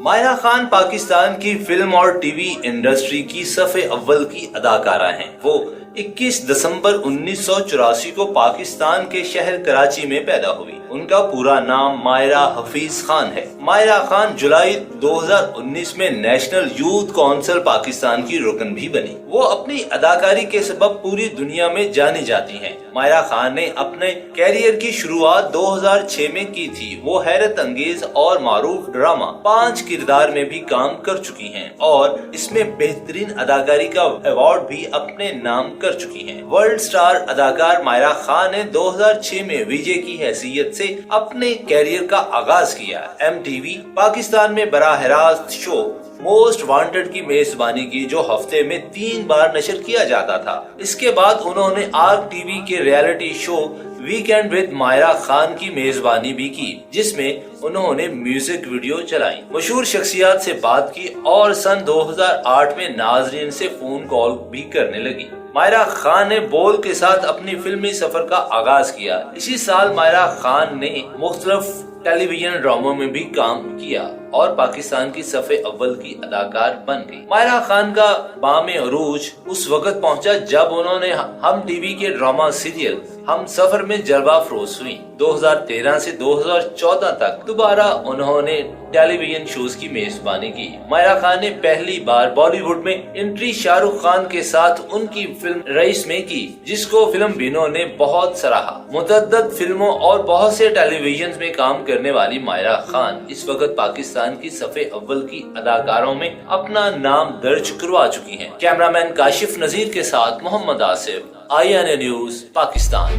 मायरा खान पाकिस्तान की फिल्म और TV industry की सफ़े अव्वल की अदाकारा हैं। वो 21 दिसंबर 1984 को पाकिस्तान के शहर कराची में पैदा हुई। उनका पूरा नाम मायरा हफीज खान है। मायरा खान जुलाई 2019 में नेशनल यूथ काउंसिल पाकिस्तान की रुकन भी बनी। वो अपनी अदाकारी के सबब पूरी दुनिया में जानी जाती हैं। मायरा खान ने अपने कैरियर की शुरुआत 2006 में की थी। वो हैरत अंगेज और मारूफ ड्रामा 5 किरदार में भी काम कर चुकी हैं और इसमें बेहतरीन अदाकारी का अवार्ड भी अपने नाम कर चुकी हैं। वर्ल्ड स्टार अदाकार मायरा खान ने 2006 में विजय की हैसियत से अपने कैरियर का आगाज किया। MTV पाकिस्तान में बराह रास्त शो मोस्ट वांटेड की मेजबानी की, जो हफ्ते में 3 बार नशर किया जाता था। इसके बाद उन्होंने आर्क टीवी के reality show weekend with Maira Khan की मेजबानी भी की, जिसमें उन्होंने म्यूजिक वीडियो चलाई, मशहूर शख्सियत से बात की और सन 2008 में नाजरीन से फोन कॉल भी करने लगी। मायरा खान ने बोल के साथ अपनी फिल्मी सफर का आगाज किया। इसी साल मायरा खान ने मुख्तलिफ टेलीविजन ड्रामों में भी काम किया और पाकिस्तान की सफ़े अव्वल की अदाकार बन गई। मायरा खान का बामे अरूज उस वक्त पहुंचा जब उन्होंने हम टीवी के ड्रामा सीरियल हम सफर में जलवा फरोज हुई। 2013 से 2014 तक दोबारा उन्होंने टेलीविजन शोज की मेजबानी की। मायरा खान ने पहली बार बॉलीवुड में एंट्री शाहरुख खान के साथ उनकी फिल्म रईस में की, जिसको फिल्म बिनों ने बहुत सराहा। मुतअद्दिद फिल्मों और बहुत से टेलीविजन में काम करने वाली मायरा खान इस वक्त पाकिस्तान की सफ़े अव्वल की अदाकारों में अपना नाम दर्ज करवा चुकी हैं। कैमरामैन काशिफ नजीर के साथ मोहम्मद आसिफ, IANA न्यूज पाकिस्तान।